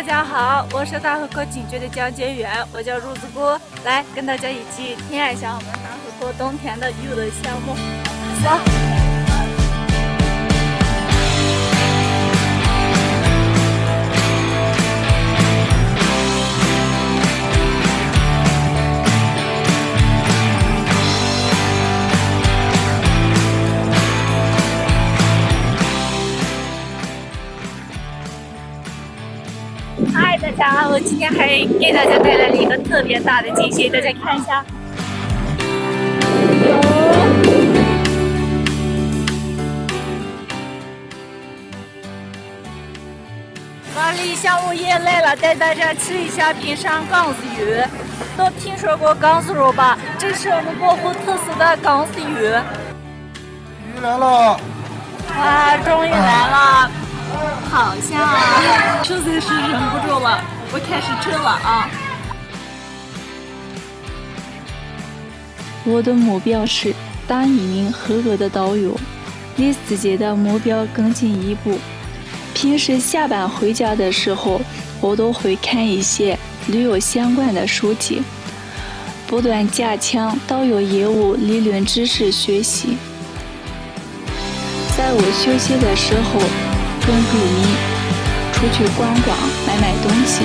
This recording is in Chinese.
家好，我是大河沟景区的讲解员，我叫褥子姑，来跟大家一起体验一下我们大河沟冬天的娱乐项目。走。嗨，大家好！我今天还给大家带来了一个特别大的惊喜，大家看一下。管理项目也来了，带大家吃一下平山缸子鱼。都听说过缸子肉吧？这是我们国湖特色的缸子鱼。鱼来了！哇，终于来了！好香啊！实在是忍不住了，我开始吃了啊！我的目标是当一名合格的导游，离自己的目标更进一步。平时下班回家的时候，我都会看一些旅游相关的书籍，不断加强导游业务理论知识学习。在我休息的时候，跟闺蜜出去逛逛，买买东西。